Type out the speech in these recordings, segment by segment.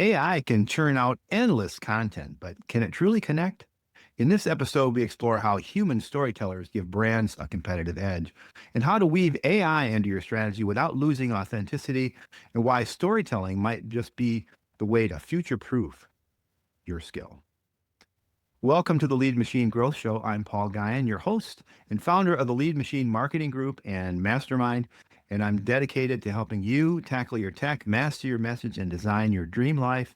AI can churn out endless content, but can it truly connect? In this episode, we explore how human storytellers give brands a competitive edge and how to weave AI into your strategy without losing authenticity, and why storytelling might just be the way to future proof your skill. Welcome to the Lead Machine Growth Show. I'm Paul Guyan, your host and founder of the Lead Machine Marketing Group and Mastermind, and I'm dedicated to helping you tackle your tech, master your message, and design your dream life.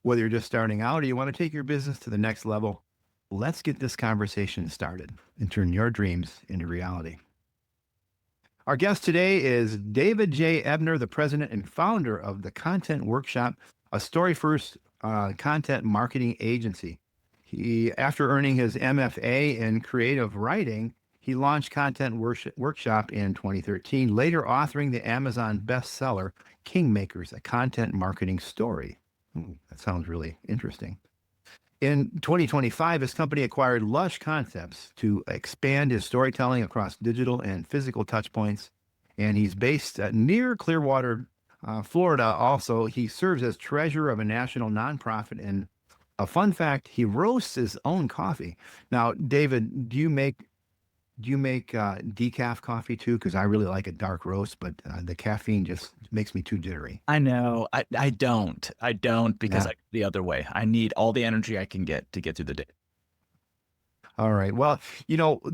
Whether you're just starting out or you want to take your business to the next level, let's get this conversation started and turn your dreams into reality. Our guest today is David J. Ebner, the president and founder of the Content Workshop, a story-first content marketing agency. After earning his MFA in creative writing, he launched Content Workshop in 2013, later authoring the Amazon bestseller, Kingmakers, a content marketing story. That sounds really interesting. In 2025, his company acquired Lush Concepts to expand his storytelling across digital and physical touchpoints. And he's based near Clearwater, Florida. Also, he serves as treasurer of a national nonprofit. And a fun fact, he roasts his own coffee. Now, David, do you make decaf coffee too? Because I really like a dark roast, but the caffeine just makes me too jittery. I know. I don't because Yeah. the other way. I need all the energy I can get to get through the day. All right. Well,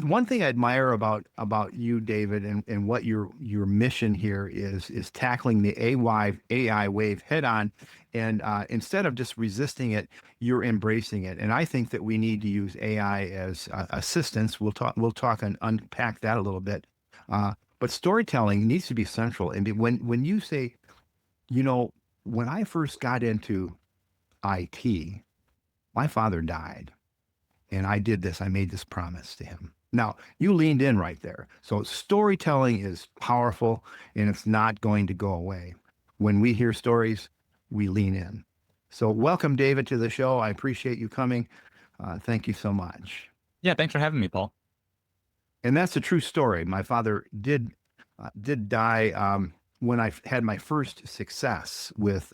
one thing I admire about you, David, and what your mission here is tackling the AI wave head on, and instead of just resisting it, you're embracing it. And I think that we need to use AI as assistance. We'll talk and unpack that a little bit. But storytelling needs to be central. And when you say, when I first got into IT, my father died. And I made this promise to him. Now, you leaned in right there. So storytelling is powerful and it's not going to go away. When we hear stories, we lean in. So welcome, David, to the show. I appreciate you coming. Thank you so much. Yeah, thanks for having me, Paul. And that's a true story. My father did die when I had my first success with,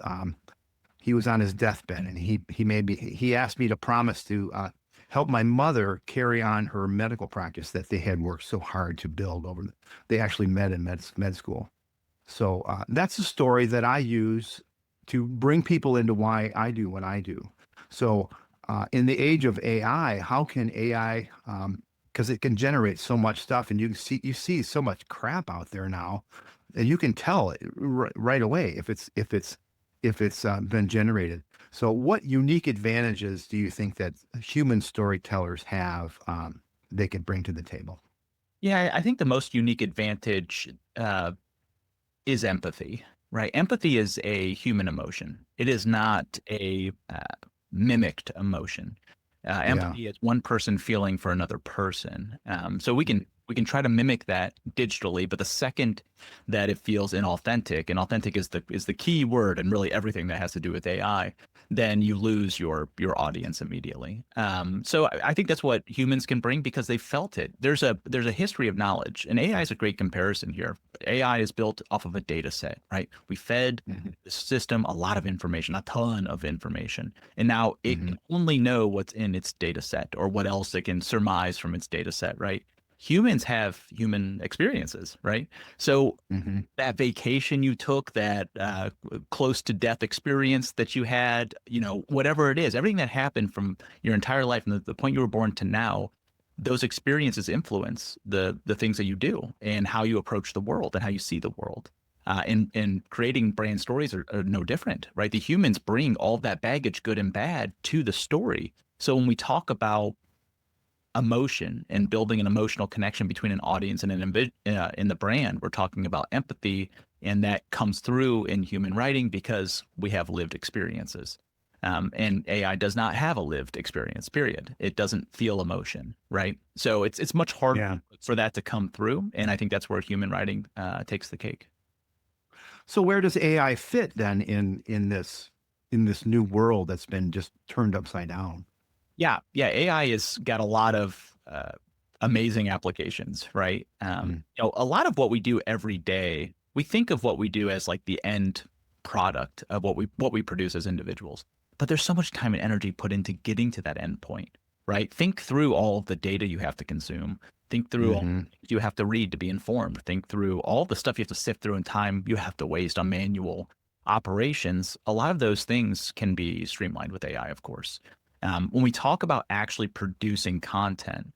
he was on his deathbed, and he asked me to promise to help my mother carry on her medical practice that they had worked so hard to build over. They actually met in med school. So that's a story that I use to bring people into why I do what I do. So in the age of AI, how can AI, because it can generate so much stuff, and you see so much crap out there now, and you can tell it right away if it's been generated. So what unique advantages do you think that human storytellers have they could bring to the table? Yeah, I think the most unique advantage is empathy, right? Empathy is a human emotion. It is not a mimicked emotion. Yeah. Empathy is one person feeling for another person. So we can try to mimic that digitally, but the second that it feels inauthentic, and authentic is the key word, and really everything that has to do with AI, then you lose your audience immediately. So I think that's what humans can bring because they felt it. There's a history of knowledge, and AI is a great comparison here. AI is built off of a data set, right? We fed Mhm. the system a lot of information, a ton of information, and now it Mhm. can only know what's in its data set or what else it can surmise from its data set, right? Humans have human experiences, right? So Mhm. that vacation you took, that close to death experience that you had, whatever it is, everything that happened from your entire life from the point you were born to now, those experiences influence the things that you do and how you approach the world and how you see the world. And creating brand stories are no different, right? The humans bring all that baggage, good and bad, to the story. So when we talk about emotion and building an emotional connection between an audience and in the brand, we're talking about empathy, and that comes through in human writing because we have lived experiences. And AI does not have a lived experience, period. It doesn't feel emotion, right? So it's much harder Yeah. for that to come through, and I think that's where human writing takes the cake. So where does AI fit then in this new world that's been just turned upside down? Yeah, AI has got a lot of amazing applications, right? Mm. A lot of what we do every day, we think of what we do as like the end product of what we produce as individuals. But there's so much time and energy put into getting to that endpoint, right? Think through all of the data you have to consume. Think through all Hmm. you have to read to be informed. Think through all the stuff you have to sift through and time you have to waste on manual operations. A lot of those things can be streamlined with AI, of course. When we talk about actually producing content,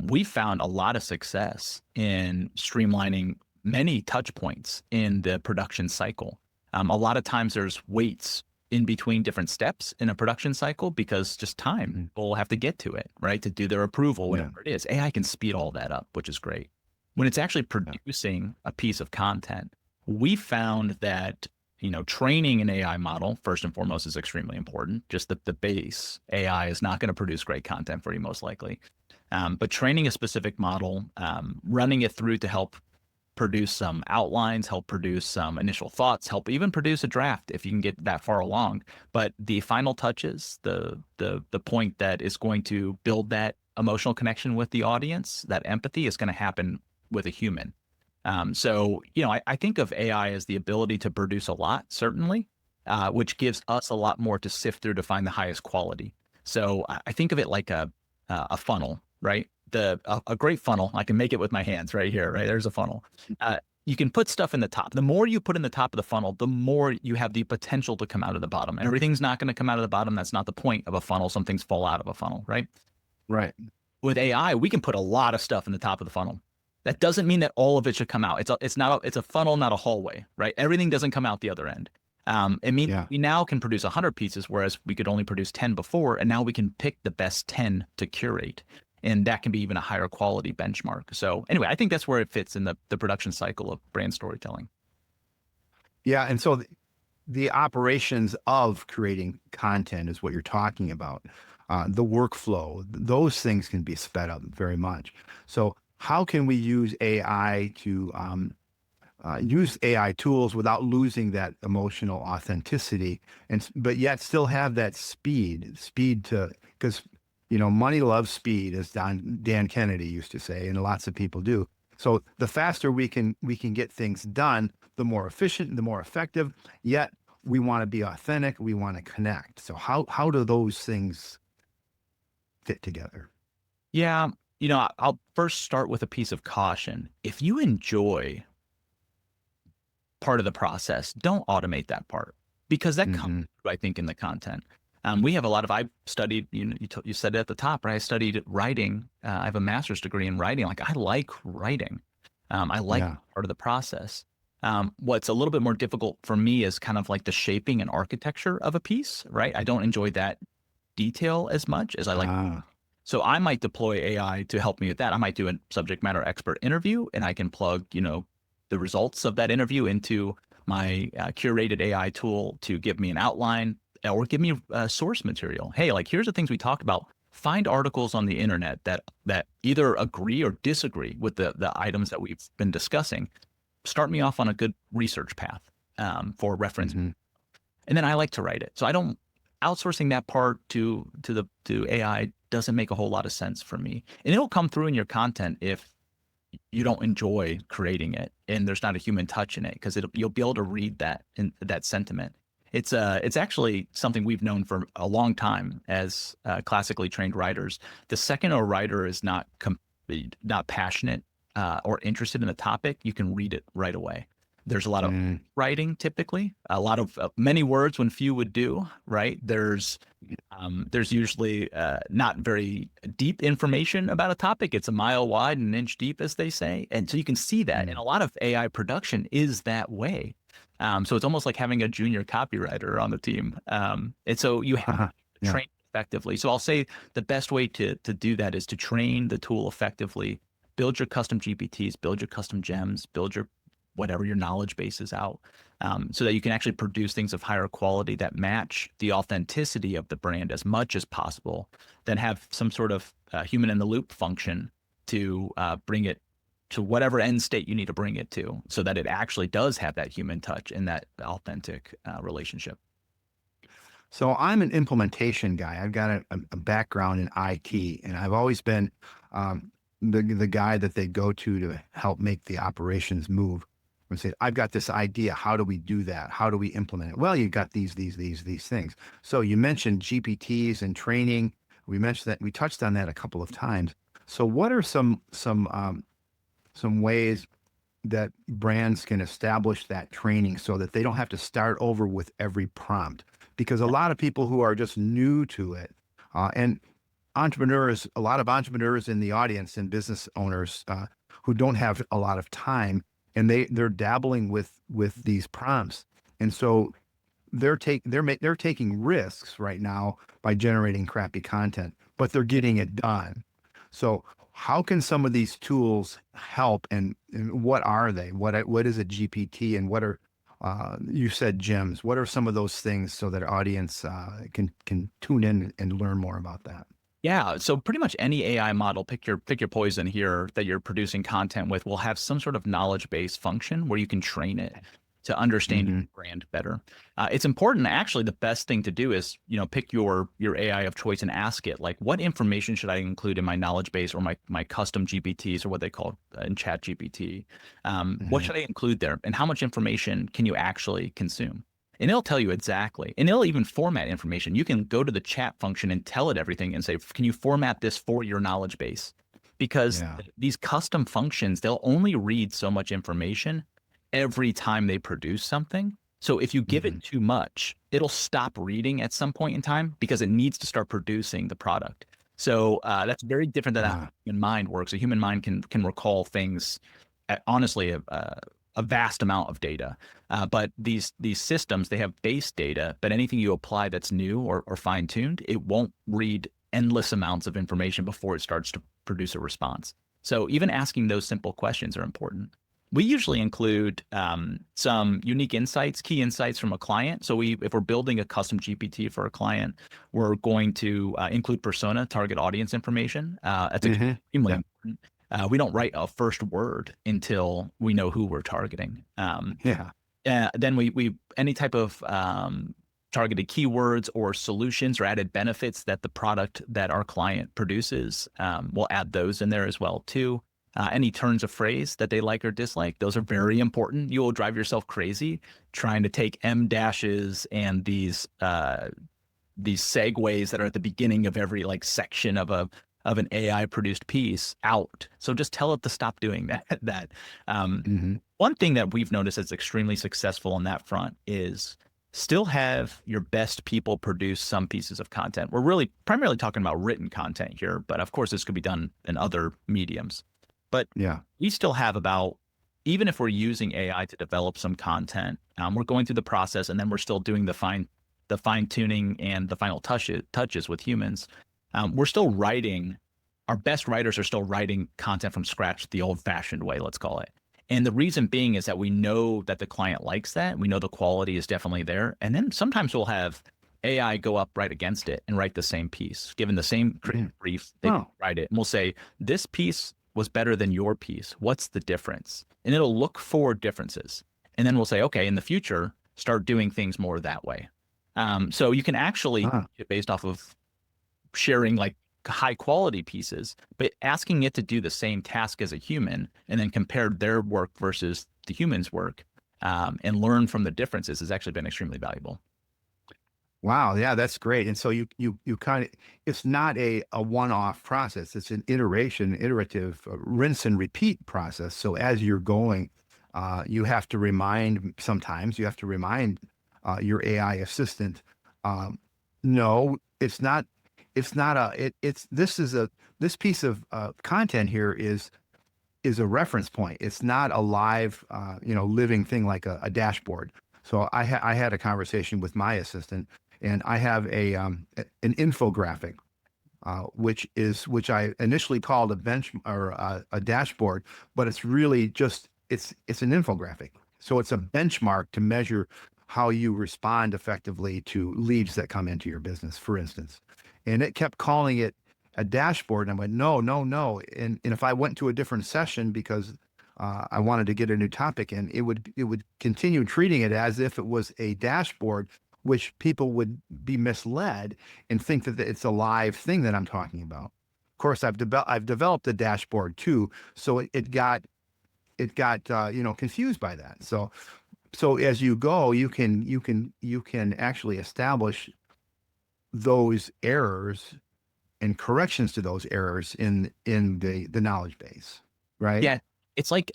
we found a lot of success in streamlining many touch points in the production cycle. A lot of times there's waits in between different steps in a production cycle because just time Hmm. will have to get to it, right? To do their approval, Yeah. whatever it is. AI can speed all that up, which is great. When it's actually Yeah. producing a piece of content, we found that, training an AI model, first and foremost, is extremely important. Just the base AI is not going to produce great content for you, most likely. But training a specific model, running it through to help produce some outlines, help produce some initial thoughts, help even produce a draft if you can get that far along. But the final touches, the point that is going to build that emotional connection with the audience, that empathy is going to happen with a human. So I think of AI as the ability to produce a lot, certainly, which gives us a lot more to sift through to find the highest quality. So I think of it like a funnel, right? A great funnel. I can make it with my hands right here, right? There's a funnel. You can put stuff in the top. The more you put in the top of the funnel, the more you have the potential to come out of the bottom. And everything's not going to come out of the bottom. That's not the point of a funnel. Some things fall out of a funnel, right? Right. With AI, we can put a lot of stuff in the top of the funnel. That doesn't mean that all of it should come out. It's a funnel, not a hallway, right? Everything doesn't come out the other end. It means Yeah. we now can produce 100 pieces, whereas we could only produce 10 before, and now we can pick the best 10 to curate, and that can be even a higher quality benchmark. So anyway, I think that's where it fits in the production cycle of brand storytelling. Yeah. And so the operations of creating content is what you're talking about. The workflow, those things can be sped up very much. So how can we use AI to use AI tools without losing that emotional authenticity, but yet still have that speed to, because money loves speed, as Dan Kennedy used to say, and lots of people do. So the faster we can get things done, the more efficient, the more effective. Yet we want to be authentic, we want to connect. So how do those things fit together? Yeah, I'll first start with a piece of caution. If you enjoy part of the process, don't automate that part because that comes, Hmm. through, I think, in the content. We have a lot of, I studied, you said it at the top, right? I studied writing. I have a master's degree in writing. Like I like writing. I like Yeah. part of the process. What's a little bit more difficult for me is kind of like the shaping and architecture of a piece, right? I don't enjoy that detail as much as I like. Ah. So I might deploy AI to help me with that. I might do a subject matter expert interview and I can plug, the results of that interview into my curated AI tool to give me an outline or give me source material. Hey, like here's the things we talked about. Find articles on the internet that either agree or disagree with the items that we've been discussing. Start me off on a good research path for reference, Hmm. and then I like to write it. So I don't outsourcing that part to AI doesn't make a whole lot of sense for me. And it'll come through in your content if you don't enjoy creating it and there's not a human touch in it because you'll be able to read that in that sentiment. It's actually something we've known for a long time as classically trained writers. The second a writer is not passionate or interested in the topic, you can read it right away. There's a lot of Mm. writing, typically, a lot of many words when few would do. Right? There's usually not very deep information about a topic. It's a mile wide and an inch deep, as they say, and so you can see that. And Mm. a lot of AI production is that way. So it's almost like having a junior copywriter on the team. And so you have to Yeah. train effectively. So I'll say the best way to do that is to train the tool effectively, build your custom GPTs, build your custom gems, build your whatever your knowledge base is out, so that you can actually produce things of higher quality that match the authenticity of the brand as much as possible, then have some sort of human in the loop function to bring it to whatever end state you need to bring it to so that it actually does have that human touch and that authentic relationship. So I'm an implementation guy. I've got a background in IT, and I've always been the guy that they go to help make the operations move. and say, I've got this idea. How do we do that? How do we implement it? Well, you've got these things. So you mentioned GPTs and training. We mentioned that, we touched on that a couple of times. So what are some ways that brands can establish that training so that they don't have to start over with every prompt? Because a lot of people who are just new to it, and entrepreneurs, a lot of entrepreneurs in the audience and business owners who don't have a lot of time, and they're dabbling with these prompts, and so they're taking risks right now by generating crappy content, but they're getting it done. So how can some of these tools help, and what are they? What is a GPT, and what are you said gems? What are some of those things so that our audience can tune in and learn more about that? Yeah, so pretty much any AI model, pick your poison here that you're producing content with, will have some sort of knowledge-based function where you can train it to understand your Hmm. brand better. It's important. Actually, the best thing to do is, pick your AI of choice and ask it, like, what information should I include in my knowledge base or my custom GPTs, or what they call in Chat GPT? What Hmm. should I include there, and how much information can you actually consume? And it'll tell you exactly, and it'll even format information. You can go to the chat function and tell it everything and say, can you format this for your knowledge base? Because Yeah. these custom functions, they'll only read so much information every time they produce something. So if you give Hmm. it too much, it'll stop reading at some point in time because it needs to start producing the product. So that's very different than how Ah, the human mind works. A human mind can recall things, honestly, a vast amount of data. But these systems, they have base data, but anything you apply that's new or fine tuned, it won't read endless amounts of information before it starts to produce a response. So even asking those simple questions are important. We usually include some unique insights, key insights from a client. So if we're building a custom GPT for a client, we're going to include persona, target audience information. That's hmm. extremely Yeah. important. We don't write a first word until we know who we're targeting. Yeah. Then we any type of targeted keywords or solutions or added benefits that the product that our client produces, we'll add those in there as well too. Any turns of phrase that they like or dislike, those are very important. You will drive yourself crazy trying to take M dashes and these segues that are at the beginning of every like section of an AI produced piece out. So just tell it to stop doing that. Um, Hmm. One thing that we've noticed that's extremely successful on that front is still have your best people produce some pieces of content. We're really primarily talking about written content here, but of course this could be done in other mediums. But Yeah. we still have about, even if we're using AI to develop some content, we're going through the process and then we're still doing the fine tuning and the final touches with humans. We're still writing. Our best writers are still writing content from scratch the old fashioned way, let's call it. And the reason being is that we know that the client likes that. We know the quality is definitely there. And then sometimes we'll have AI go up right against it and write the same piece, given the same Mhm. brief, they Oh. write it. And we'll say, this piece was better than your piece. What's the difference? And it'll look for differences. And then we'll say, okay, in the future, start doing things more that way. So you can actually, Ah. based off of sharing like high quality pieces, but asking it to do the same task as a human and then compare their work versus the human's work, and learn from the differences has actually been extremely valuable. Wow, yeah, that's great. And so you kind of, it's not a one-off process. It's an iterative, rinse and repeat process. So as you're going, you have to remind, sometimes you have to remind your AI assistant, um, no, it's not this piece of content here is a reference point. It's not a live, living thing like a dashboard. So I had a conversation with my assistant, and I have an infographic, which I initially called a bench or a dashboard, but it's really just it's an infographic. So it's a benchmark to measure how you respond effectively to leads that come into your business, for instance. And it kept calling it a dashboard, and I went, no, no, no. And if I went to a different session because I wanted to get a new topic, and it would continue treating it as if it was a dashboard, which people would be misled and think that it's a live thing that I'm talking about. Of course, I've developed a dashboard too, so it got it got confused by that. So as you go, you can actually establish those errors and corrections to those errors in the knowledge base, right? Yeah, it's like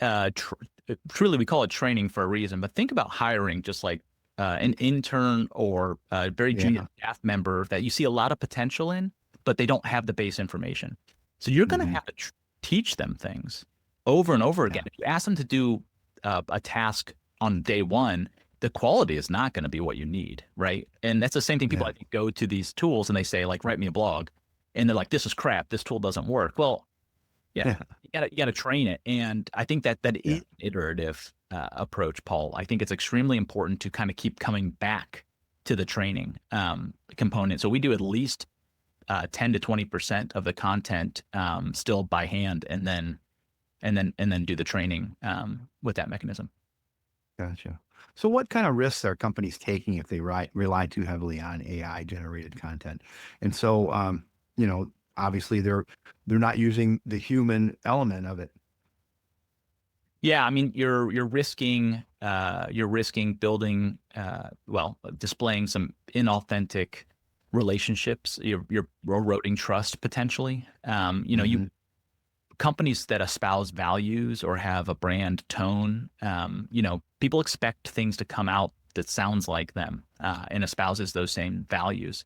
truly we call it training for a reason, but think about hiring just like an intern or a very junior Yeah. staff member that you see a lot of potential in, but they don't have the base information. So you're going to Hmm. have to teach them things over and over again. Yeah. If you ask them to do a task on day one, the quality is not going to be what you need, right? And that's the same thing. People Yeah. I think go to these tools and they say like, write me a blog, and they're like, this is crap. This tool doesn't work. Well, yeah, Yeah. you gotta train it, and I think that Yeah. is an iterative approach, Paul. I think it's extremely important to kind of keep coming back to the training component. So we do at least 10 to 20% of the content still by hand, and then do the training with that mechanism. Gotcha. So what kind of risks are companies taking if they rely too heavily on AI generated content? And so, obviously they're not using the human element of it. Yeah, I mean, you're risking building displaying some inauthentic relationships. You're eroding trust potentially. You Hmm. companies that espouse values or have a brand tone, people expect things to come out that sounds like them and espouses those same values.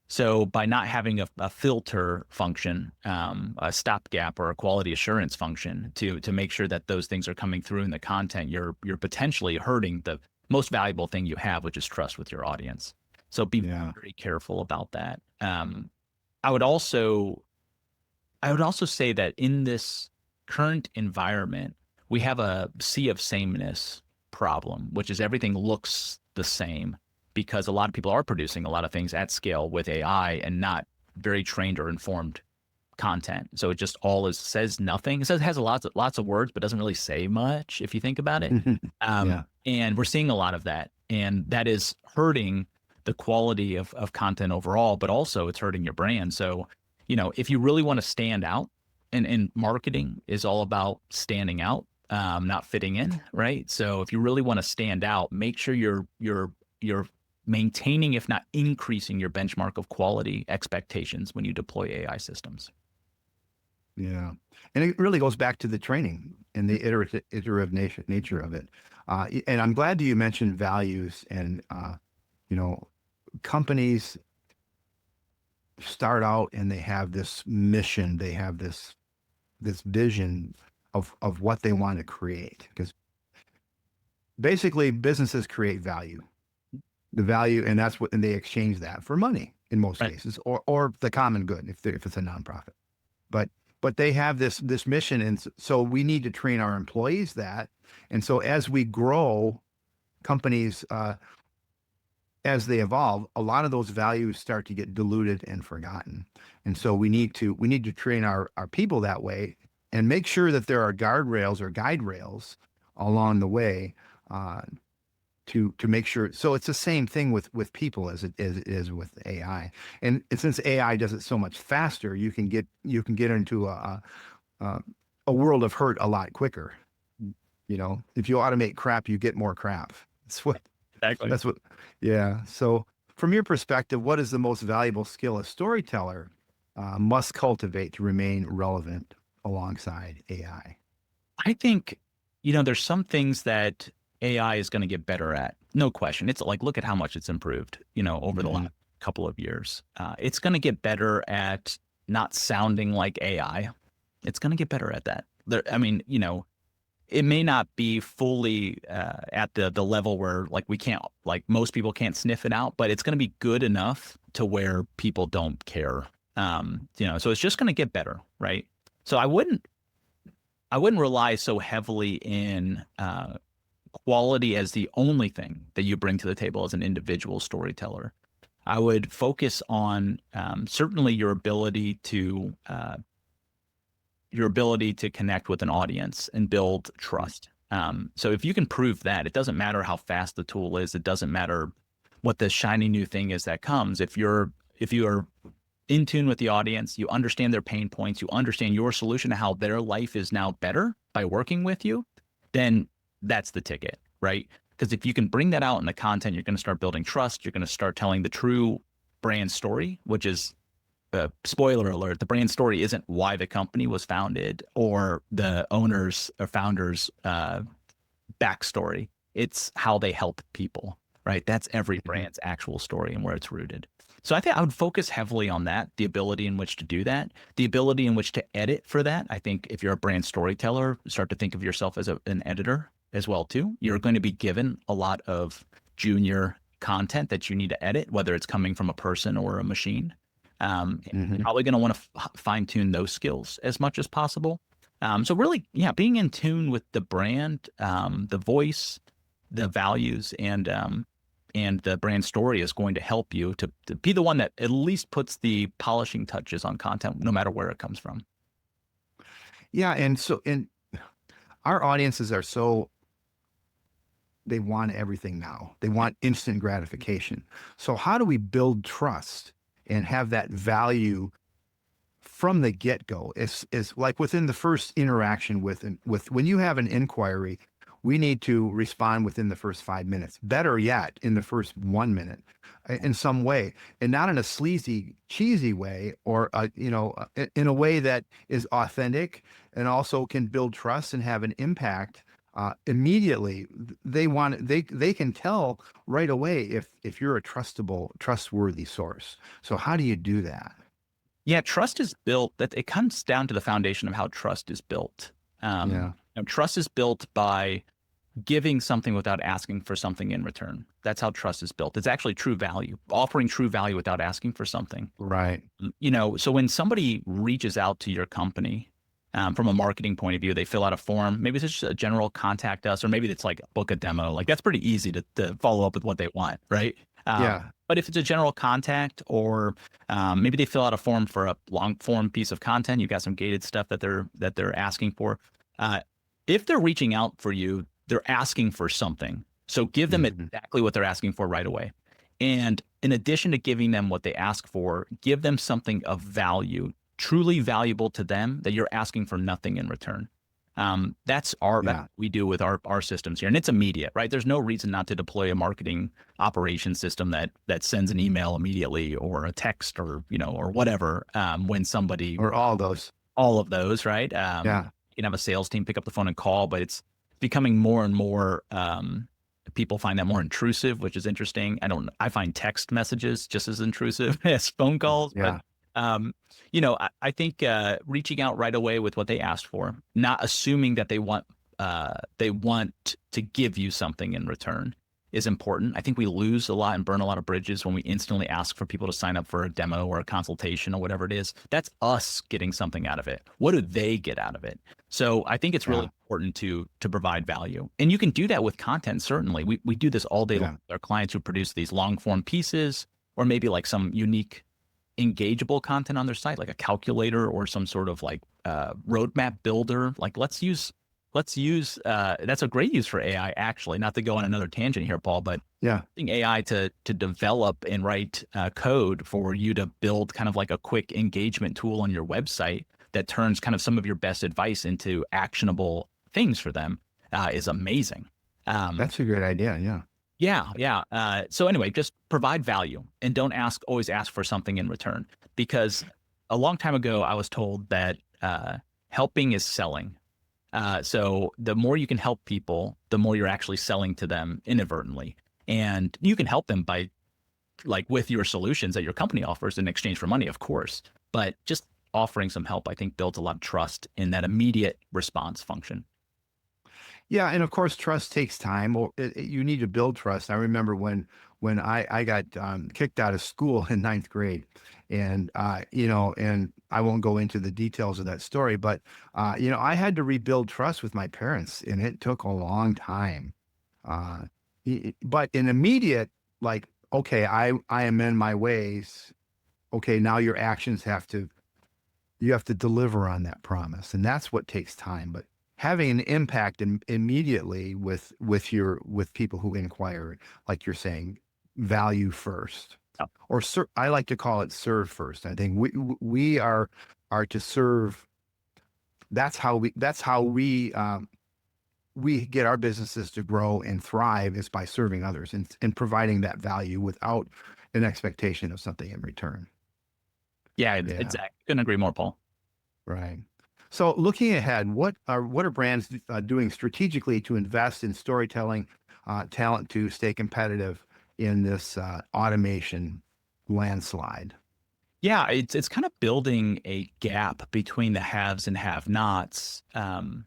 So by not having a filter function, a stopgap or a quality assurance function to make sure that those things are coming through in the content, you're potentially hurting the most valuable thing you have, which is trust with your audience. So be Yeah. very careful about that. I would also I would also say that in this current environment, we have a sea of sameness problem, which is everything looks the same because a lot of people are producing a lot of things at scale with AI and not very trained or informed content. So it just all says nothing. It has lots of words, but doesn't really say much if you think about it. Yeah. And we're seeing a lot of that, and that is hurting the quality of content overall, but also it's hurting your brand. So, if you really want to stand out, and marketing is all about standing out, not fitting in, right? So if you really want to stand out, make sure you're maintaining, if not increasing, your benchmark of quality expectations when you deploy AI systems. Yeah. And it really goes back to the training and the iterative nature of it. And I'm glad that you mentioned values and, you know, companies start out and they have this mission, they have this vision of what they want to create. Because basically businesses create value. The value, and that's what, and they exchange that for money in most Right. cases, or the common good if it's a nonprofit. But they have this mission, and so we need to train our employees that. And so as we grow, companies as they evolve, a lot of those values start to get diluted and forgotten. And so we need to train our people that way and make sure that there are guardrails or guide rails along the way, uh, to make sure. So it's the same thing with people as it is with AI. And since AI does it so much faster, you can get into a, a world of hurt a lot quicker. If you automate crap, you get more crap. That's what Exactly. that's what, yeah. So, from your perspective, what is the most valuable skill a storyteller must cultivate to remain relevant alongside AI? I think, there's some things that AI is going to get better at. No question. It's like, look at how much it's improved, over the Hmm. last couple of years. It's going to get better at not sounding like AI. It's going to get better at that. I mean, it may not be fully at the level where like we can't, like most people can't sniff it out, but it's going to be good enough to where people don't care. So it's just going to get better, right? So I wouldn't rely so heavily in quality as the only thing that you bring to the table as an individual storyteller. I would focus on certainly your ability to connect with an audience and build trust. So if you can prove that, it doesn't matter how fast the tool is. It doesn't matter what the shiny new thing is that comes. If you are in tune with the audience, you understand their pain points, you understand your solution to how their life is now better by working with you, then that's the ticket, right? Because if you can bring that out in the content, you're going to start building trust. You're going to start telling the true brand story, which is spoiler alert, the brand story isn't why the company was founded or the owners or founders backstory. It's how they help people, right? That's every Mhm. brand's actual story and where it's rooted. So I think I would focus heavily on that, the ability in which to do that, the ability in which to edit for that. I think if you're a brand storyteller, start to think of yourself as an editor as well too. You're going to be given a lot of junior content that you need to edit, whether it's coming from a person or a machine. You're Mhm. probably going to want to fine tune those skills as much as possible. So really, yeah, being in tune with the brand, the voice, the values, and the brand story is going to help you to be the one that at least puts the polishing touches on content, no matter where it comes from. Yeah, and our audiences are so they want everything now. They want instant gratification. So how do we build trust and have that value from the get-go? Is like within the first interaction with when you have an inquiry, we need to respond within the first 5 minutes. Better yet, in the first 1 minute, in some way, and not in a sleazy, cheesy way, or in a way that is authentic and also can build trust and have an impact. Immediately, they can tell right away if you're a trustworthy source. So how do you do that? Yeah, trust is built that it comes down to the foundation of how trust is built. Yeah. Trust is built by giving something without asking for something in return. That's how trust is built. It's actually true value, offering true value without asking for something. Right. So when somebody reaches out to your company from a marketing point of view, they fill out a form. Maybe it's just a general contact us, or maybe it's like book a demo. Like that's pretty easy to follow up with what they want, right? Yeah. But if it's a general contact, or maybe they fill out a form for a long form piece of content, you've got some gated stuff that they're asking for. Uh, if they're reaching out for you, they're asking for something. So give them Mhm. exactly what they're asking for right away. And in addition to giving them what they ask for, give them something of value, truly valuable to them that you're asking for nothing in return. That's what Yeah. we do with our systems here, and it's immediate, right? There's no reason not to deploy a marketing operations system that sends an email immediately or a text or whatever when somebody Or all those. all of those, right? Yeah. You can have a sales team pick up the phone and call, but it's becoming more and more. People find that more intrusive, which is interesting. I find text messages just as intrusive as phone calls, but Yeah. um, I think reaching out right away with what they asked for, not assuming that they want to give you something in return is important. I think we lose a lot and burn a lot of bridges when we instantly ask for people to sign up for a demo or a consultation or whatever it is. That's us getting something out of it. What do they get out of it? So I think it's really Yeah. important to provide value. And you can do that with content, certainly. We do this all day long Yeah. with our clients who produce these long form pieces or maybe like some unique engageable content on their site, like a calculator or some sort of like roadmap builder. Like let's use that's a great use for AI actually, not to go on another tangent here, Paul, but Yeah. using AI to develop and write code for you to build kind of like a quick engagement tool on your website that turns kind of some of your best advice into actionable things for them is amazing. Um, That's a great idea. Yeah. yeah, yeah. So anyway, just provide value and don't always ask for something in return. Because a long time ago, I was told that helping is selling. So the more you can help people, the more you're actually selling to them inadvertently. And you can help them by like with your solutions that your company offers in exchange for money, of course. But just offering some help, I think, builds a lot of trust in that immediate response function. Yeah, and of course, trust takes time. Or you need to build trust. I remember when I got kicked out of school in ninth grade, and and I won't go into the details of that story, but I had to rebuild trust with my parents, and it took a long time. Uh, but in immediate, like, okay, I amend my ways. Okay, now your actions you have to deliver on that promise, and that's what takes time. But having an impact immediately with people who inquire, like you're saying, value first, Yeah. or I like to call it serve first. I think we are to serve. That's how we we get our businesses to grow and thrive is by serving others and providing that value without an expectation of something in return. Yeah, Yeah, exactly. Couldn't agree more, Paul. right. So looking ahead, what are brands doing strategically to invest in storytelling talent to stay competitive in this automation landslide? Yeah, it's kind of building a gap between the haves and have-nots, and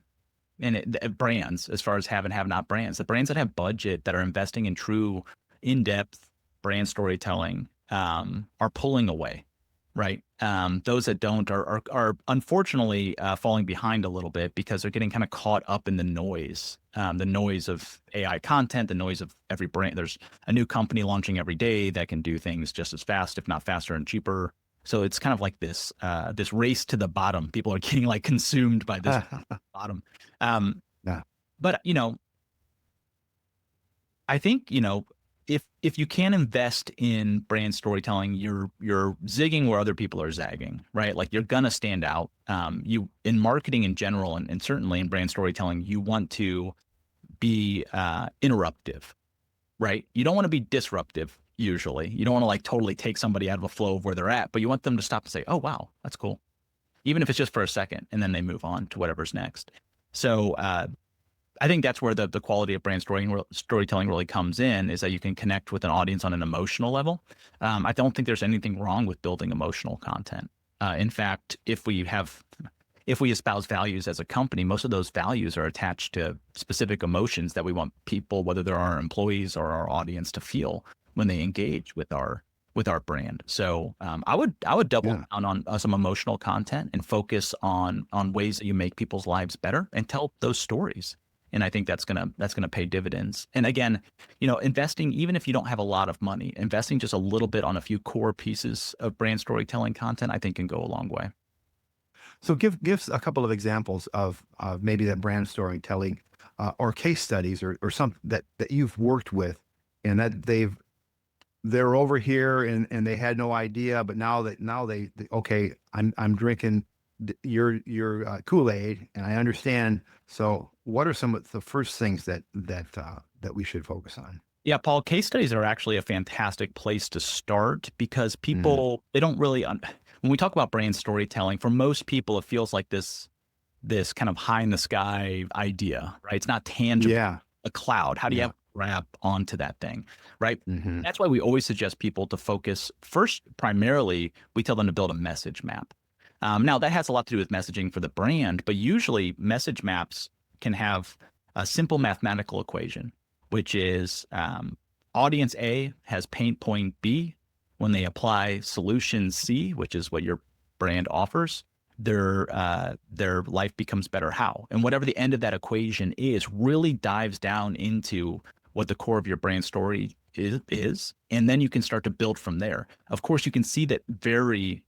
brands as far as have and have not brands. The brands that have budget that are investing in true in-depth brand storytelling are pulling away, right? Those that don't are unfortunately falling behind a little bit because they're getting kind of caught up in the noise of AI content, the noise of every brand. There's a new company launching every day that can do things just as fast, if not faster and cheaper. So it's kind of like this race to the bottom. People are getting like consumed by this bottom. Um, Yeah. but I think, if you can invest in brand storytelling, you're zigging where other people are zagging, right? Like you're gonna stand out. You in marketing in general, and certainly in brand storytelling, you want to be interruptive, right? You don't want to be disruptive usually. You don't want to like totally take somebody out of a flow of where they're at, but you want them to stop and say, "Oh, wow, that's cool." Even if it's just for a second, and then they move on to whatever's next. So I think that's where the quality of brand storytelling really comes in, is that you can connect with an audience on an emotional level. I don't think there's anything wrong with building emotional content. In fact, if we espouse values as a company, most of those values are attached to specific emotions that we want people, whether they're our employees or our audience, to feel when they engage with our brand. So I would double Yeah. down on some emotional content and focus on ways that you make people's lives better and tell those stories. And I think that's gonna pay dividends. And again, investing, even if you don't have a lot of money, investing just a little bit on a few core pieces of brand storytelling content, I think can go a long way. So give a couple of examples of maybe that brand storytelling or case studies or something that you've worked with and that they're over here and they had no idea, but now they okay, I'm drinking your Kool-Aid and I understand. So what are some of the first things that we should focus on? Yeah, Paul, case studies are actually a fantastic place to start because Mm. people, they don't really when we talk about brand storytelling, for most people it feels like this kind of high in the sky idea, right? It's not tangible. Yeah. A cloud. How do you Yeah. have grab onto that thing, right? Hmm. That's why we always suggest people to focus first. Primarily, we tell them to build a message map. Now that has a lot to do with messaging for the brand, but usually message maps can have a simple mathematical equation, which is audience A has pain point B. When they apply solution C, which is what your brand offers, their life becomes better. How? And whatever the end of that equation is, really dives down into what the core of your brand story is, and then you can start to build from there. Of course, you can see that very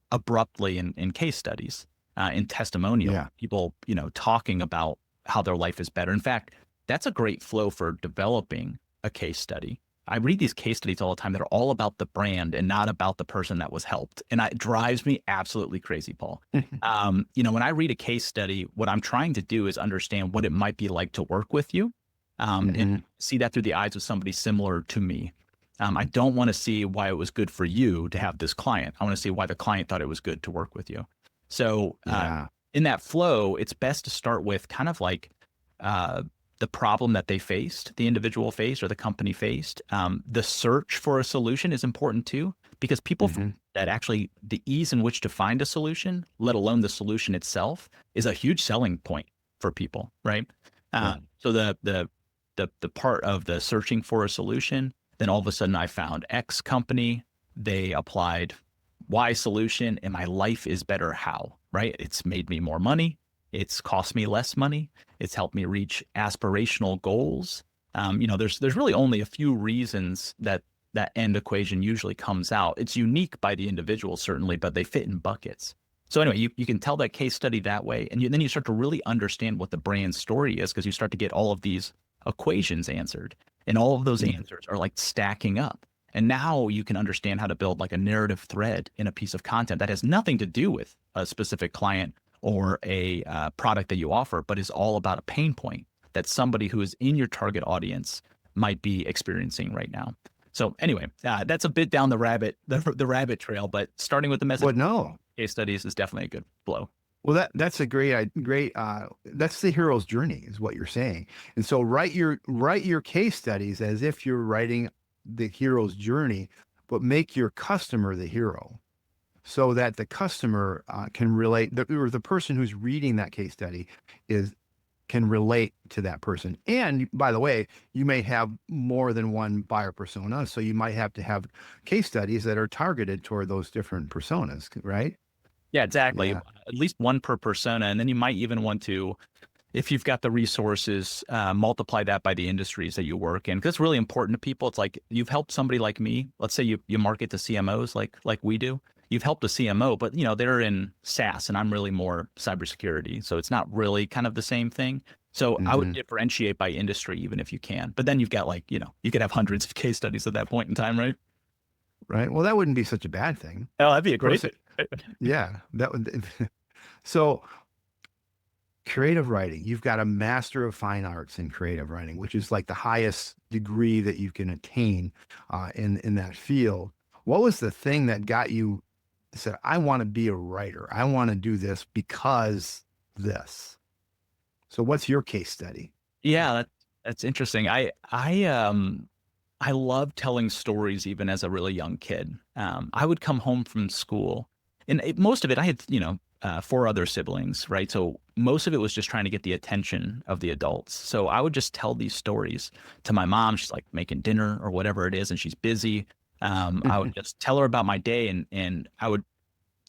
abruptly in case studies, in testimonial, Yeah. people talking about how their life is better. In fact, that's a great flow for developing a case study. I read these case studies all the time that are all about the brand and not about the person that was helped. And it drives me absolutely crazy, Paul. When I read a case study, what I'm trying to do is understand what it might be like to work with you, and Hmm. see that through the eyes of somebody similar to me. I don't want to see why it was good for you to have this client. I want to see why the client thought it was good to work with you. So Yeah. in that flow, it's best to start with kind of like uh, the problem that they faced, the individual faced or the company faced. The search for a solution is important too, because people find Hmm. that actually the ease in which to find a solution, let alone the solution itself, is a huge selling point for people, right? Yeah. So the part of the searching for a solution, then all of a sudden I found X company, they applied Y solution, and my life is better. How? Right? It's made me more money. It's cost me less money. It's helped me reach aspirational goals. There's really only a few reasons that end equation usually comes out. It's unique by the individual, certainly, but they fit in buckets. So anyway, you can tell that case study that way, and then you start to really understand what the brand story is, because you start to get all of these equations answered, and all of those answers are like stacking up. And now you can understand how to build like a narrative thread in a piece of content that has nothing to do with a specific client or a product that you offer, but is all about a pain point that somebody who is in your target audience might be experiencing right now. So anyway, that's a bit down the rabbit trail, but starting with the message But no. case studies is definitely a good flow. Well, that's a great that's the hero's journey is what you're saying. And so write your case studies as if you're writing the hero's journey, but make your customer the hero so that the customer can relate, or the person who's reading that case study is can relate to that person. And by the way, you may have more than one buyer persona, so you might have to have case studies that are targeted toward those different personas, right? Yeah, exactly. Yeah. At least one per persona. And then you might even want to, if you've got the resources, multiply that by the industries that you work in. Because it's really important to people. It's like you've helped somebody like me. Let's say you market to CMOs like we do. You've helped a CMO, but they're in SaaS and I'm really more cybersecurity. So it's not really kind of the same thing. So I would Hmm. differentiate by industry, even if you can. But then you've got you could have hundreds of case studies at that point in time, right? Right. Well, that wouldn't be such a bad thing. Oh, that'd be a great Person, thing. yeah, that would. So creative writing, you've got a master of fine arts in creative writing, which is like the highest degree that you can attain in that field. What was the thing that got you said, I want to be a writer. I want to do this because this. So what's your case study? Yeah, that's interesting. I love telling stories even as a really young kid. I would come home from school, and most of it I had, four other siblings, right? So most of it was just trying to get the attention of the adults. So I would just tell these stories to my mom. She's like making dinner or whatever it is, and she's busy. I would just tell her about my day, and I would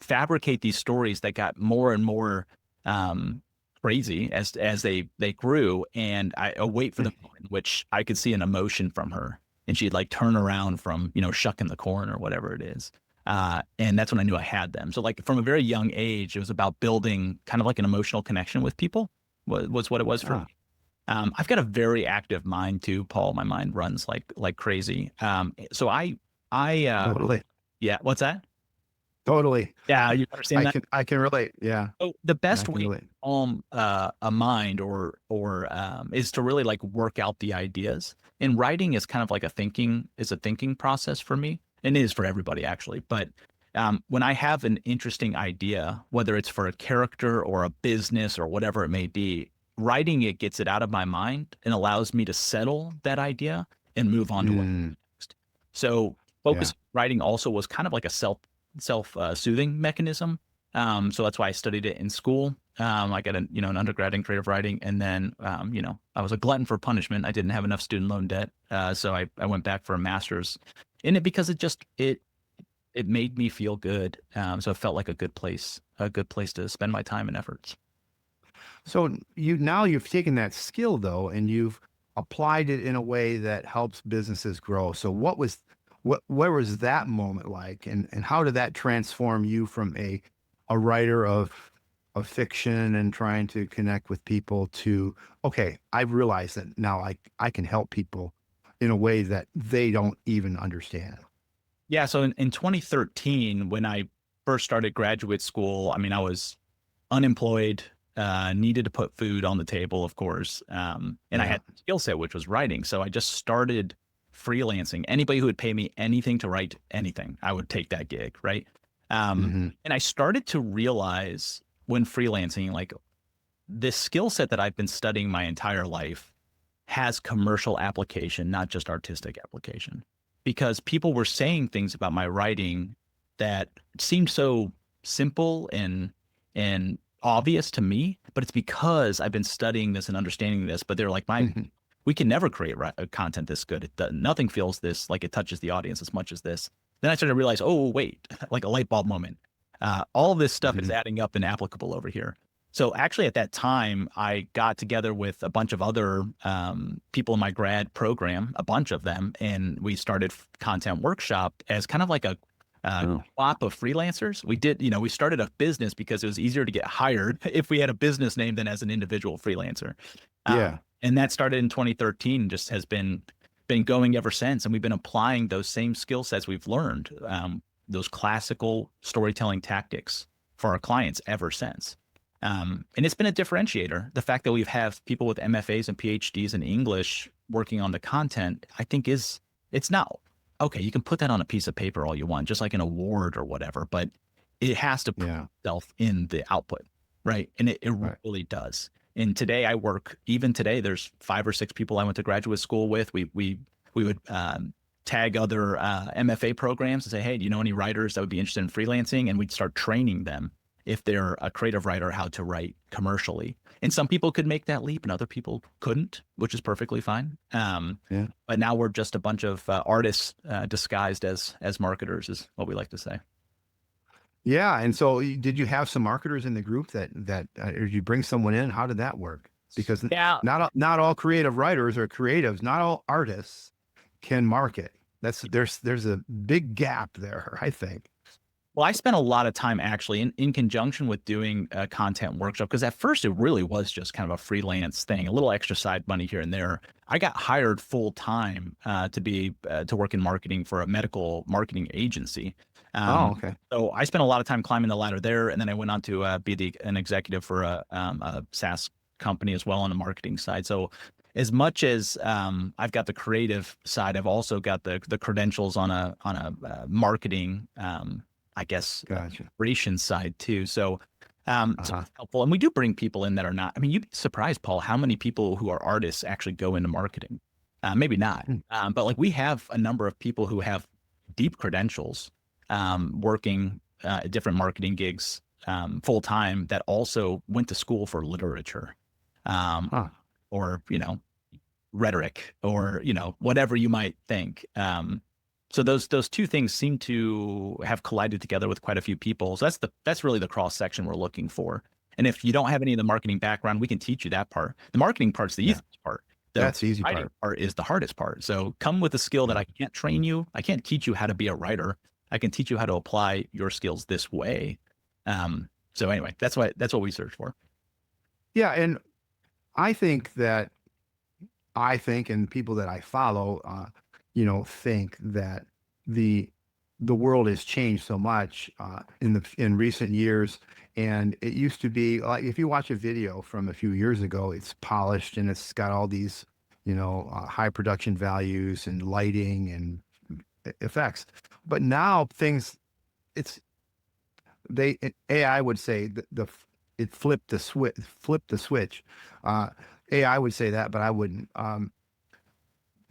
fabricate these stories that got more and more um, crazy as they grew, and I wait for the moment in which I could see an emotion from her, and she'd like turn around from shucking the corn or whatever it is, and that's when I knew I had them. So like from a very young age, it was about building kind of like an emotional connection with people. Was what it was for me. Ah, I've got a very active mind too, Paul. My mind runs like crazy. So I totally. yeah. What's that? Totally. Yeah, you understand that? I can relate. Yeah. So the I best can way to relate. calm a mind or is to really like work out the ideas. And writing is kind of like a thinking process for me, and it is for everybody actually. But when I have an interesting idea, whether it's for a character or a business or whatever it may be, writing it gets it out of my mind and allows me to settle that idea and move on to what Mm, next. So yeah. focus writing also was kind of like a self soothing mechanism. So that's why I studied it in school. I got an undergrad in creative writing, and then I was a glutton for punishment. I didn't have enough student loan debt, so I went back for a master's in it because it made me feel good. So it felt like a good place to spend my time and efforts. So you've taken that skill though, and you've applied it in a way that helps businesses grow. So where was that moment like, and how did that transform you from a writer of fiction and trying to connect with people to, okay, I've realized that now I can help people in a way that they don't even understand. Yeah. So in 2013, when I first started graduate school, I mean, I was unemployed, needed to put food on the table, of course. And I Yeah. had a skill set, which was writing. So I just started freelancing. Anybody who would pay me anything to write anything, I would take that gig. Right. Hmm. And I started to realize when freelancing, like this skill set that I've been studying my entire life has commercial application, not just artistic application, because people were saying things about my writing that seemed so simple and obvious to me, but it's because I've been studying this and understanding this. But they're like, Hmm. we can never create content this good. Nothing feels this like it touches the audience as much as this. Then I started to realize, oh wait, like a light bulb moment. All of this stuff is Hmm. adding up and applicable over here. So actually, at that time, I got together with a bunch of other people in my grad program, a bunch of them, and we started Content Workshop as kind of like a Oh, co-op of freelancers. We did, we started a business because it was easier to get hired if we had a business name than as an individual freelancer. yeah. And that started in 2013, just has been going ever since, and we've been applying those same skill sets we've learned, those classical storytelling tactics for our clients ever since. And it's been a differentiator. The fact that we have people with MFAs and PhDs in English working on the content, I think it's not okay. You can put that on a piece of paper all you want, just like an award or whatever, but it has to put Yeah. itself in the output, right? And it Right. really does. And today I work, even today, there's 5 or 6 people I went to graduate school with. We would tag other MFA programs and say, hey, do you know any writers that would be interested in freelancing? And we'd start training them if they're a creative writer, how to write commercially. And some people could make that leap and other people couldn't, which is perfectly fine. Yeah. But now we're just a bunch of artists disguised as marketers, is what we like to say. Yeah. And so did you have some marketers in the group or did you bring someone in? How did that work? Because Yeah. not all creative writers or creatives, not all artists can market. There's a big gap there, I think. Well, I spent a lot of time actually in conjunction with doing a content workshop, because at first it really was just kind of a freelance thing, a little extra side money here and there. I got hired full time to work in marketing for a medical marketing agency. Oh, okay. So I spent a lot of time climbing the ladder there, and then I went on to be an executive for a SaaS company as well on the marketing side. So as much as I've got the creative side, I've also got the credentials on a marketing. I guess, Gotcha. operations side too. So, so Uh-huh. it's helpful. And we do bring people in that are not, I mean, you'd be surprised, Paul, how many people who are artists actually go into marketing. Maybe not. Hmm. But like we have a number of people who have deep credentials, working at different marketing gigs, full time, that also went to school for literature, um, Huh. or, rhetoric, or, whatever you might think. So those two things seem to have collided together with quite a few people. So that's really the cross section we're looking for. And if you don't have any of the marketing background, we can teach you that part. The marketing part's the Yeah. easiest part. The That's the easy writing part. part is the hardest part. So come with a skill that Yeah. I can't train you. I can't teach you how to be a writer. I can teach you how to apply your skills this way. So anyway, that's what we search for. Yeah. And I think that and people that I follow, think that the the world has changed so much in recent years. And it used to be like if you watch a video from a few years ago, it's polished and it's got all these, high production values and lighting and effects. But now it's AI would say it flipped the switch. Uh, AI would say that, but I wouldn't.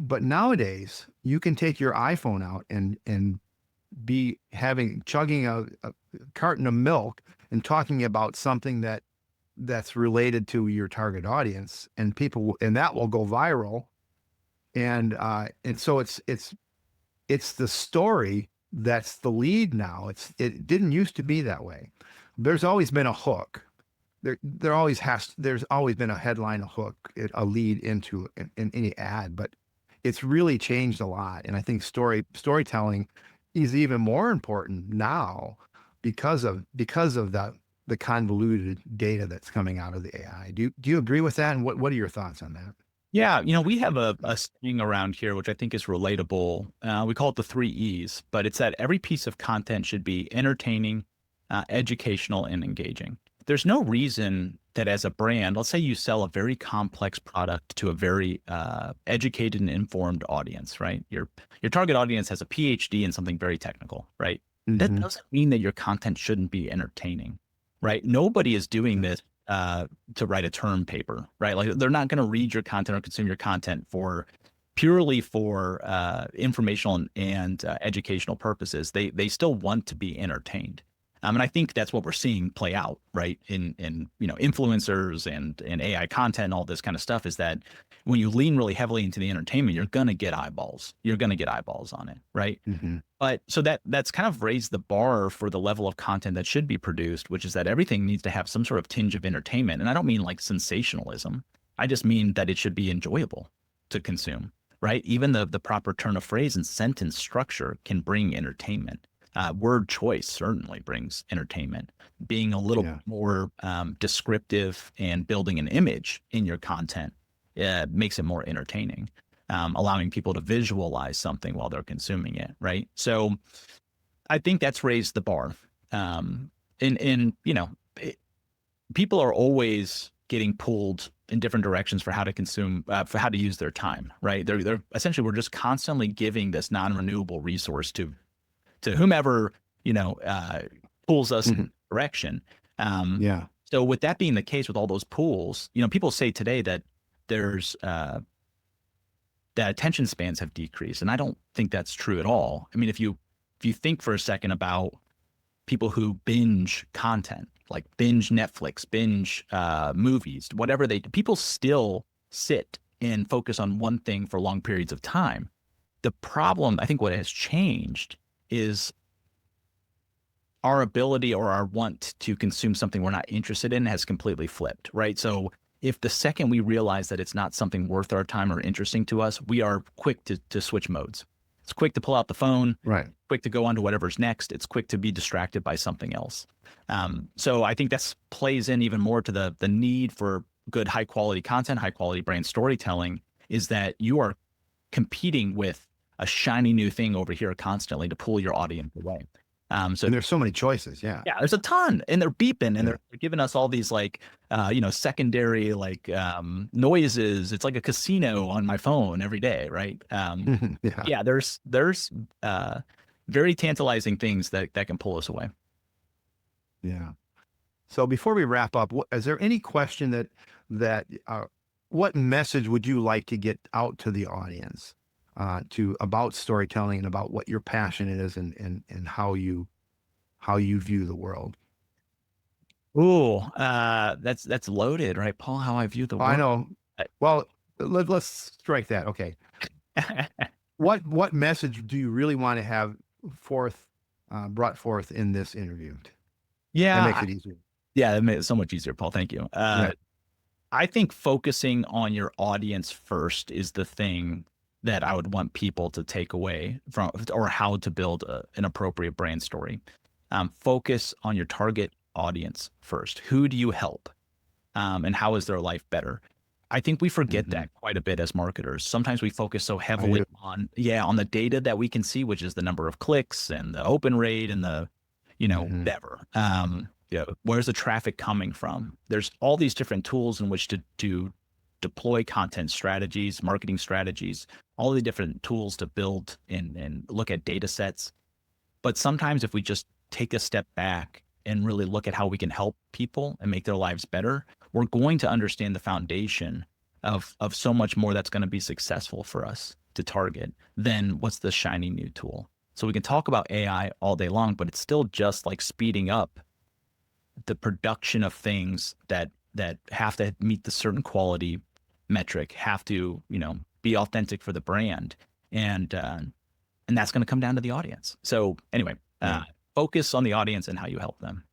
But nowadays, you can take your iPhone out and be chugging a carton of milk and talking about something that's related to your target audience, and and that will go viral. And so it's the story that's the lead now. It didn't used to be that way. There's always been a hook. There's always been a headline, a hook, a lead into in any ad, but it's really changed a lot. And I think storytelling is even more important now because of the convoluted data that's coming out of the AI. Do you agree with that? And what are your thoughts on that? Yeah, we have a saying around here, which I think is relatable. We call it the 3 E's, but it's that every piece of content should be entertaining, educational, and engaging. There's no reason that as a brand, let's say you sell a very complex product to a very educated and informed audience, right? Your target audience has a PhD in something very technical, right? That Hmm. doesn't mean that your content shouldn't be entertaining, right? Nobody is doing this to write a term paper, right? Like they're not going to read your content or consume your content purely for informational and educational purposes. They still want to be entertained. And I think that's what we're seeing play out, right? In influencers and AI content and all this kind of stuff, is that when you lean really heavily into the entertainment, you're gonna get eyeballs. You're gonna get eyeballs on it, right? Hmm. But so that's kind of raised the bar for the level of content that should be produced, which is that everything needs to have some sort of tinge of entertainment. And I don't mean like sensationalism. I just mean that it should be enjoyable to consume, right? Even the proper turn of phrase and sentence structure can bring entertainment. Word choice certainly brings entertainment. Being a little Yeah. more descriptive and building an image in your content makes it more entertaining, allowing people to visualize something while they're consuming it, right? So I think that's raised the bar. And people are always getting pulled in different directions for how to consume, for how to use their time, right? They're essentially, we're just constantly giving this non-renewable resource to whomever, you know, pulls us in Mhm. a direction. Um, Yeah. so with that being the case, with all those pools, you know, people say today that there's that attention spans have decreased, and I don't think that's true at all. I mean, if you think for a second about people who binge content, like binge Netflix, binge movies, whatever they do, people still sit and focus on one thing for long periods of time. The problem, I think, what has changed is our ability or our want to consume something we're not interested in has completely flipped, right? So if the second we realize that it's not something worth our time or interesting to us, we are quick to switch modes. It's quick to pull out the phone, Right. quick to go on to whatever's next. It's quick to be distracted by something else. So I think that's plays in even more to the need for good high quality content, high quality brand storytelling, is that you are competing with a shiny new thing over here constantly to pull your audience away. So And there's so many choices. Yeah. yeah, there's a ton, and they're beeping, and Yeah. they're giving us all these like, you know, secondary like noises. It's like a casino on my phone every day, right? Yeah. Yeah, there's very tantalizing things that can pull us away. Yeah. So before we wrap up, is there any question that what message would you like to get out to the audience to about storytelling and about what your passion is and how you view the world? Ooh, that's loaded, right, Paul? How I view the I world. know. Well, let's strike that. Okay. What message do you really want to have brought forth in this interview? That Yeah, makes it easier. yeah, that made it so much easier, Paul. Thank you. Yeah. I think focusing on your audience first is the thing that I would want people to take away from, or how to build an appropriate brand story. Focus on your target audience first. Who do you help? And how is their life better? I think we forget Hmm. that quite a bit as marketers. Sometimes we focus so I heavily do. on, yeah, on the data that we can see, which is the number of clicks and the open rate and the, you know, Hmm. whatever. Yeah, where's the traffic coming from? There's all these different tools in which to deploy content strategies, marketing strategies, all the different tools to build and look at data sets. But sometimes if we just take a step back and really look at how we can help people and make their lives better, we're going to understand the foundation of so much more that's going to be successful for us to target than what's the shiny new tool. So we can talk about AI all day long, but it's still just like speeding up the production of things that have to meet the certain quality metric, have to, you know, be authentic for the brand. And that's going to come down to the audience. So anyway, Yeah. focus on the audience and how you help them.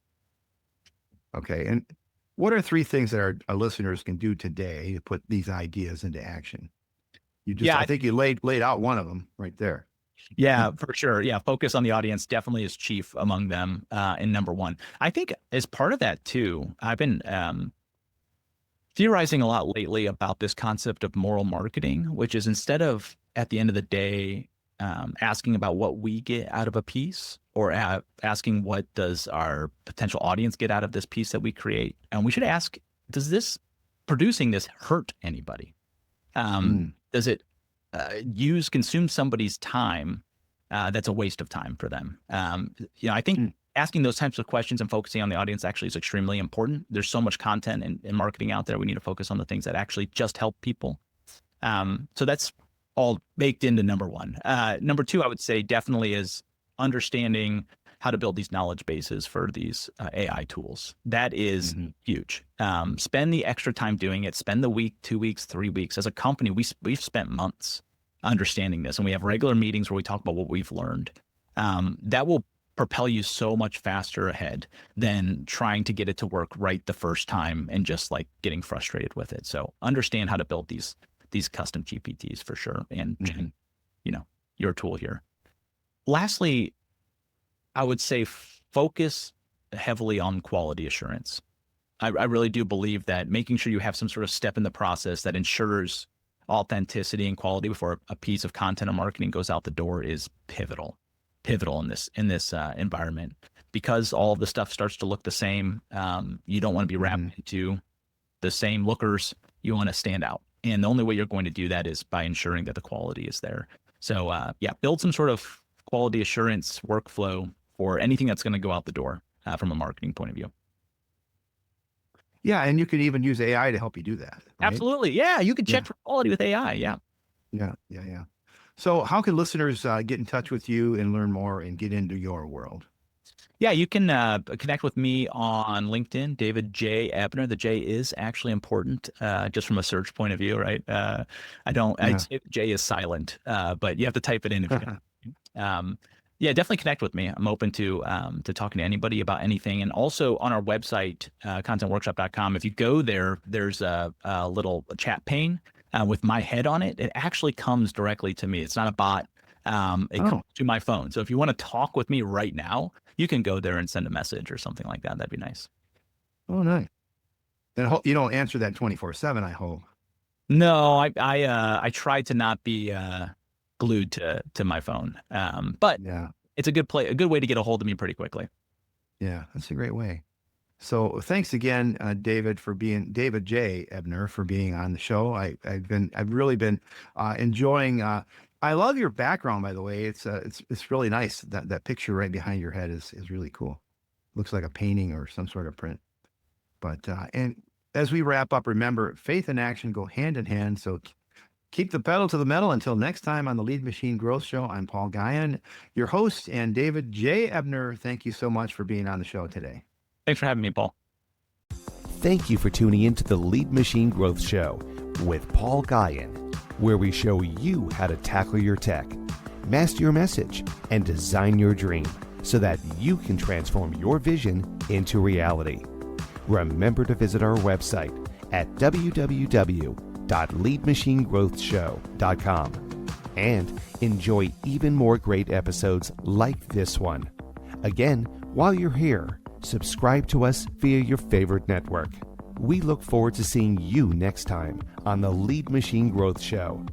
Okay. And what are three things that our listeners can do today to put these ideas into action? Yeah, I think you laid out one of them right there. yeah, for sure. Yeah, focus on the audience definitely is chief among them. And number one, I think as part of that too, I've been theorizing a lot lately about this concept of moral marketing, which is instead of at the end of the day asking about what we get out of a piece or asking what does our potential audience get out of this piece that we create, and we should ask, does this producing this hurt anybody? Mm. Does it consume somebody's time that's a waste of time for them? You know, I think Mm. asking those types of questions and focusing on the audience actually is extremely important. There's so much content and marketing out there. We need to focus on the things that actually just help people. So that's all baked into number one. Number two, I would say definitely is understanding how to build these knowledge bases for these AI tools. That is Hmm. huge. Spend the extra time doing it. Spend the week, 2 weeks, 3 weeks. As a company, we've spent months understanding this, and we have regular meetings where we talk about what we've learned. That will propel you so much faster ahead than trying to get it to work right the first time and just like getting frustrated with it. So understand how to build these custom GPTs for sure, and Hmm. you know, your tool here. Lastly, I would say focus heavily on quality assurance. I really do believe that making sure you have some sort of step in the process that ensures authenticity and quality before a piece of content or marketing goes out the door is pivotal. pivotal in this environment, because all of the stuff starts to look the same. You don't want to be wrapped into the same lookers. You want to stand out, and the only way you're going to do that is by ensuring that the quality is there. So build some sort of quality assurance workflow for anything that's going to go out the door from a marketing point of view. Yeah, and you can even use AI to help you do that, right? Absolutely. Yeah, you can check for quality with AI. Yeah. Yeah. So how can listeners get in touch with you and learn more and get into your world? Yeah, you can connect with me on LinkedIn, David J. Ebner. The J is actually important, just from a search point of view, right? J is silent, but you have to type it in if you yeah, definitely connect with me. I'm open to talking to anybody about anything. And also on our website, contentworkshop.com, if you go there, there's a little chat pane with my head on it. It actually comes directly to me. It's not a bot. It comes to my phone. So if you want to talk with me right now, you can go there and send a message or something like that. That'd be nice. Oh, nice. And you don't answer that 24/7, I hope. No, I try to not be glued to my phone. But Yeah. it's a good way to get a hold of me pretty quickly. Yeah, that's a great way. So thanks again, David J. Ebner, for being on the show. I've really been enjoying. I love your background, by the way. It's really nice. That picture right behind your head is really cool. Looks like a painting or some sort of print. But and as we wrap up, remember, faith and action go hand in hand. So keep the pedal to the metal. Until next time on the Lead Machine Growth Show, I'm Paul Guyon, your host, and David J. Ebner. Thank you so much for being on the show today. Thanks for having me, Paul. Thank you for tuning in to the Lead Machine Growth Show with Paul Guyon, where we show you how to tackle your tech, master your message, and design your dream so that you can transform your vision into reality. Remember to visit our website at www.leadmachinegrowthshow.com and enjoy even more great episodes like this one. Again, while you're here, subscribe to us via your favorite network. We look forward to seeing you next time on the Lead Machine Growth Show.